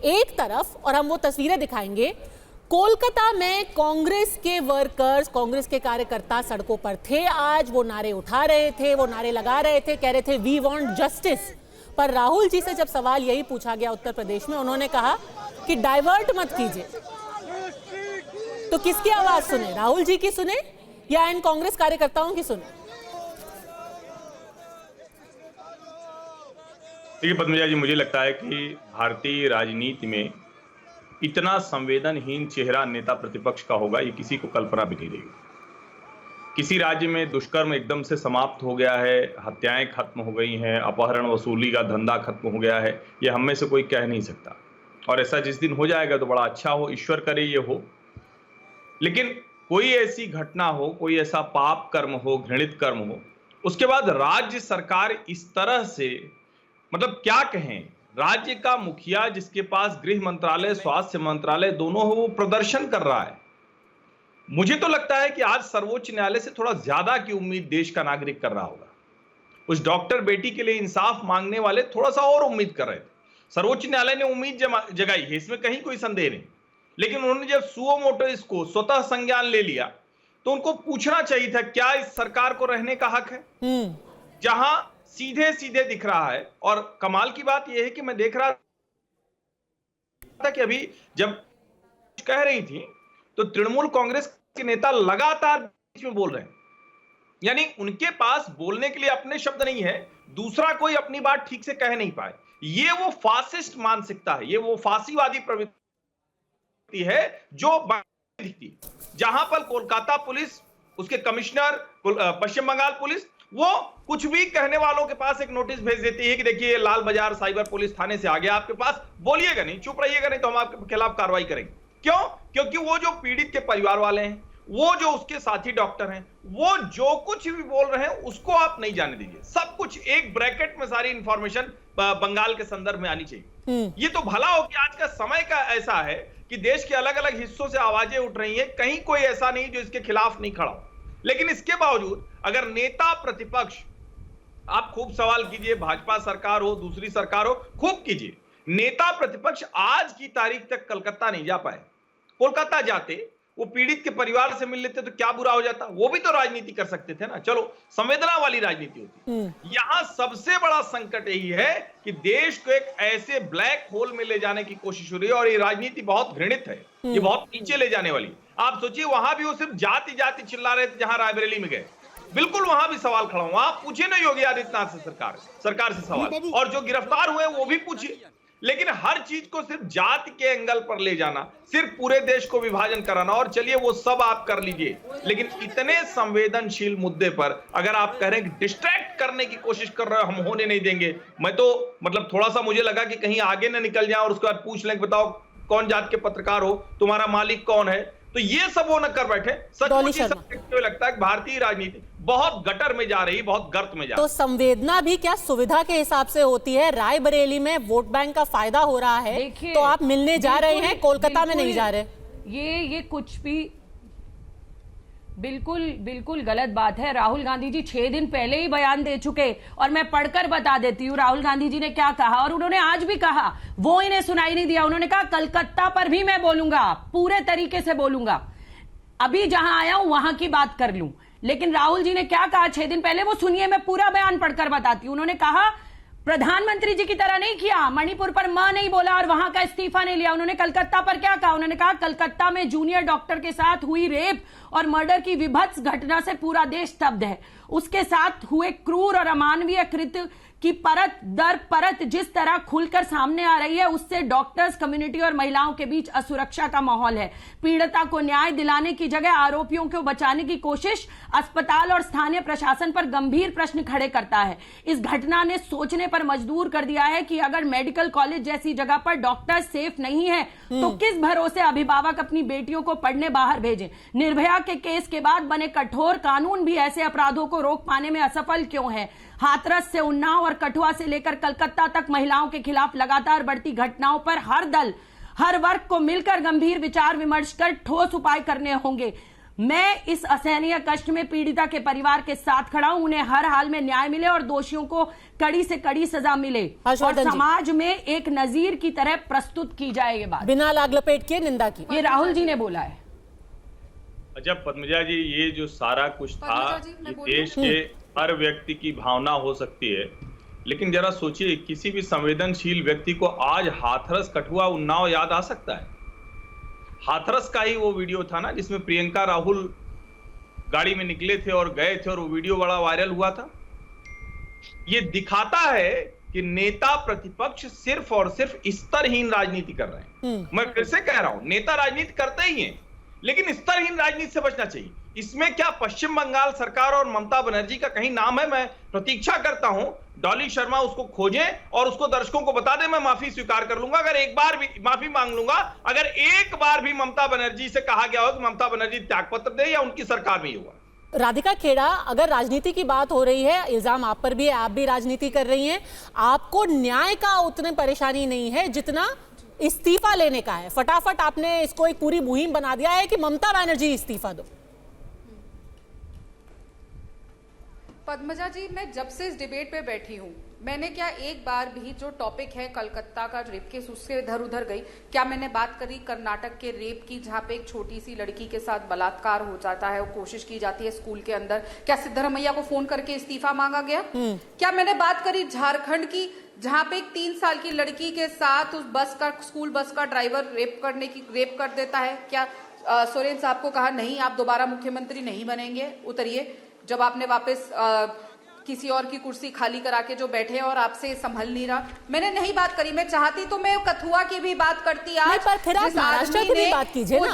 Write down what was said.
एक तरफ, और हम वो तस्वीरें दिखाएंगे, कोलकाता में कांग्रेस के वर्कर्स, कांग्रेस के कार्यकर्ता सड़कों पर थे आज, वो नारे उठा रहे थे, वो नारे लगा रहे थे, कह रहे थे वी वांट जस्टिस। पर राहुल जी से जब सवाल यही पूछा गया उत्तर प्रदेश में, उन्होंने कहा कि डाइवर्ट मत कीजिए। तो किसकी आवाज सुने, राहुल जी की सुने या इन कांग्रेस कार्यकर्ताओं की सुने? देखिए पद्मजा जी, मुझे लगता है कि भारतीय राजनीति में इतना संवेदनहीन चेहरा नेता प्रतिपक्ष का होगा, ये किसी को कल्पना भी नहीं रही। किसी राज्य में दुष्कर्म एकदम से समाप्त हो गया है, हत्याएं खत्म हो गई हैं, अपहरण वसूली का धंधा खत्म हो गया है, ये हम में से कोई कह नहीं सकता। और ऐसा जिस दिन हो जाएगा तो बड़ा अच्छा हो, ईश्वर करे ये हो। लेकिन कोई ऐसी घटना हो, कोई ऐसा पाप कर्म हो, घृणित कर्म हो, उसके बाद राज्य सरकार इस तरह से, मतलब क्या कहें, राज्य का मुखिया जिसके पास गृह मंत्रालय, स्वास्थ्य मंत्रालय दोनों हो, वो प्रदर्शन कर रहा है। मुझे तो लगता है कि आज सर्वोच्च न्यायालय से थोड़ा ज्यादा की उम्मीद देश का नागरिक कर रहा होगा। उस डॉक्टर बेटी के लिए इंसाफ मांगने वाले थोड़ा सा और उम्मीद कर रहे थे। सर्वोच्च न्यायालय ने उम्मीद जगाई है, इसमें कहीं कोई संदेह नहीं। लेकिन उन्होंने जब सुओ मोटो इसको स्वतः संज्ञान ले लिया तो उनको पूछना चाहिए था, क्या इस सरकार को रहने का हक है? जहां सीधे सीधे दिख रहा है। और कमाल की बात यह है कि मैं देख रहा था कि अभी जब कह रही थी तो तृणमूल कांग्रेस के नेता लगातार बीच में बोल रहे हैं, यानी उनके पास बोलने के लिए अपने शब्द नहीं है, दूसरा कोई अपनी बात ठीक से कह नहीं पाए। ये वो फासिस्ट मानसिकता है, ये वो फांसीवादी प्रवृत्ति है जो दिखती है। जहां पर कोलकाता पुलिस, उसके कमिश्नर, पश्चिम बंगाल पुलिस, वो कुछ भी कहने वालों के पास एक नोटिस भेज देती है कि देखिए लाल बाजार साइबर पुलिस थाने से आ गया आपके पास, बोलिएगा नहीं, चुप रहिएगा नहीं तो हम आपके खिलाफ कार्रवाई करेंगे। क्यों? क्योंकि वो जो पीड़ित के परिवार वाले हैं, वो जो उसके साथी डॉक्टर हैं, वो जो कुछ भी बोल रहे हैं उसको आप नहीं जाने दीजिए। सब कुछ एक ब्रैकेट में सारी इंफॉर्मेशन बंगाल के संदर्भ में आनी चाहिए। ये तो भला हो कि आज का समय का ऐसा है कि देश के अलग अलग हिस्सों से आवाजें उठ रही हैं, कहीं कोई ऐसा नहीं जो इसके खिलाफ नहीं खड़ा हो। लेकिन इसके बावजूद अगर नेता प्रतिपक्ष, आप खूब सवाल कीजिए, भाजपा सरकार हो, दूसरी सरकार हो, खूब कीजिए, नेता प्रतिपक्ष आज की तारीख तक कलकत्ता नहीं जा पाए। कोलकाता जाते, वो पीड़ित के परिवार से मिल लेते तो क्या बुरा हो जाता? वो भी तो राजनीति कर सकते थे ना। चलो संवेदना वाली राजनीति होती। यहां सबसे बड़ा संकट यही है कि देश को एक ऐसे ब्लैक होल में ले जाने की कोशिश हो रही है, और ये राजनीति बहुत घृणित है, ये बहुत नीचे ले जाने वाली। आप सोचिए, वहां भी वो सिर्फ जाति जाति चिल्ला रहे थे जहां रायबरेली में गए, बिल्कुल वहां भी सवाल खड़ा हुआ। आप पूछिए ना योगी आदित्यनाथ से, सरकार से सवाल, और जो गिरफ्तार हुए वो भी पूछिए। लेकिन हर चीज को सिर्फ जाति के एंगल पर ले जाना, सिर्फ पूरे देश को विभाजन कराना, और चलिए वो सब आप कर लीजिए, लेकिन इतने संवेदनशील मुद्दे पर अगर आप कह रहे हैं कि डिस्ट्रैक्ट करने की कोशिश कर रहे हो, हम होने नहीं देंगे, मैं तो मतलब थोड़ा सा मुझे लगा कि कहीं आगे ना निकल जाए और उसके बाद पूछ लें, बताओ कौन जात के पत्रकार हो, तुम्हारा मालिक कौन है, तो ये सब वो न कर बैठे। सचमुच लगता है कि भारतीय राजनीति बहुत गटर में जा रही, बहुत गर्त में जा रही। तो संवेदना भी क्या सुविधा के हिसाब से होती है? रायबरेली में वोट बैंक का फायदा हो रहा है तो आप मिलने जा रहे हैं, कोलकाता में नहीं जा रहे। ये कुछ भी बिल्कुल गलत बात है। राहुल गांधी जी 6 दिन पहले ही बयान दे चुके, और मैं पढ़कर बता देती हूँ राहुल गांधी जी ने क्या कहा, और उन्होंने आज भी कहा, वो इन्हें सुनाई नहीं दिया। उन्होंने कहा कलकत्ता पर भी मैं बोलूंगा, पूरे तरीके से बोलूंगा, अभी जहां आया हूं वहां की बात कर लूं। लेकिन राहुल जी ने क्या कहा 6 दिन पहले, वो सुनिए, मैं पूरा बयान पढ़कर बताती हूं। उन्होंने कहा प्रधानमंत्री जी की तरह नहीं किया, मणिपुर पर मां नहीं बोला और वहां का इस्तीफा नहीं लिया। उन्होंने कलकत्ता पर क्या कहा? उन्होंने कहा कलकत्ता में जूनियर डॉक्टर के साथ हुई रेप और मर्डर की विभत्स घटना से पूरा देश स्तब्ध है। उसके साथ हुए क्रूर और अमानवीय कृत्य की परत दर परत जिस तरह खुलकर सामने आ रही है, उससे डॉक्टर्स कम्युनिटी और महिलाओं के बीच असुरक्षा का माहौल है। पीड़िता को न्याय दिलाने की जगह आरोपियों को बचाने की कोशिश अस्पताल और स्थानीय प्रशासन पर गंभीर प्रश्न खड़े करता है। इस घटना ने सोचने पर मजबूर कर दिया है कि अगर मेडिकल कॉलेज जैसी जगह पर डॉक्टर सेफ नहीं है तो किस भरोसे अभिभावक अपनी बेटियों को पढ़ने बाहर भेजें। निर्भया के केस के बाद बने कठोर कानून भी ऐसे अपराधों को रोक पाने में असफल क्यों है? हाथरस से उन्नाव और कठुआ से लेकर कलकत्ता तक महिलाओं के खिलाफ लगातार बढ़ती घटनाओं पर हर दल, हर वर्ग को मिलकर गंभीर विचार विमर्श कर ठोस उपाय करने होंगे। मैं इस असहनीय कष्ट में पीड़िता के परिवार के साथ खड़ा हूं। उन्हें हर हाल में न्याय मिले और दोषियों को कड़ी से कड़ी सजा मिले और हर्षवर्धन जी। समाज में एक नजीर की तरह प्रस्तुत की जाए। ये बात बिना लाग लपेट के निंदा की, ये राहुल जी ने बोला है। अच्छा पद्मजा जी, ये जो सारा कुछ था, पद्मजा जी, मैं ये बोलूं? देश के हर व्यक्ति की भावना हो सकती है, लेकिन जरा सोचिए, किसी भी संवेदनशील व्यक्ति को आज हाथरस कठुआ उन्नाव याद आ सकता है। हाथरस का ही वो वीडियो था ना, जिसमें प्रियंका राहुल गाड़ी में निकले थे और गए थे, और वो वीडियो बड़ा वायरल हुआ था। ये दिखाता है कि नेता प्रतिपक्ष सिर्फ और सिर्फ स्तरहीन राजनीति कर रहे हैं। मैं फिर से कह रहा हूं, नेता राजनीति करते ही हैं, लेकिन स्तरहीन राजनीति से बचना चाहिए। इसमें क्या पश्चिम बंगाल सरकार और ममता बनर्जी का कहीं नाम है? मैं प्रतीक्षा करता हूं डॉली शर्मा उसको खोजें और उसको दर्शकों को बता दें। मैं माफी स्वीकार कर लूंगा अगर एक बार भी माफी मांग लूंगा अगर एक बार भी ममता बनर्जी से कहा गया हो कि ममता बनर्जी त्यागपत्र दे, या उनकी सरकार में ही हुआ। राधिका खेड़ा, अगर राजनीति की बात हो रही है, इल्जाम आप पर भी है, आप भी राजनीति कर रही हैं, आपको न्याय का उतनी परेशानी नहीं है जितना इस्तीफा लेने का है। फटाफट आपने इसको एक पूरी मुहिम बना दिया है कि ममता बनर्जी इस्तीफा दो। पद्मजा जी, मैं जब से इस डिबेट पे बैठी हूँ, मैंने क्या एक बार भी जो टॉपिक है कलकत्ता का रेप केस, उससे इधर उधर गई? क्या मैंने बात करी कर्नाटक के रेप की, जहाँ पे एक छोटी सी लड़की के साथ बलात्कार हो जाता है, वो कोशिश की जाती है स्कूल के अंदर? क्या सिद्धरमैया को फोन करके इस्तीफा मांगा गया? क्या मैंने बात करी झारखंड की, जहाँ पे एक 3 साल की लड़की के साथ उस बस का, स्कूल बस का ड्राइवर रेप कर देता है? क्या सोरेन साहब को कहा नहीं, आप दोबारा मुख्यमंत्री नहीं बनेंगे, उतरिए? जब आपने वापस किसी और की कुर्सी खाली करा के जो बैठे हैं और आपसे संभल नहीं रहा, मैंने नहीं बात करी। मैं चाहती तो मैं कथुआ की भी बात करती आज, नहीं, पर फिर आप जिस महाराष्ट्र आदमी की भी ने बात कीजिए वो ना।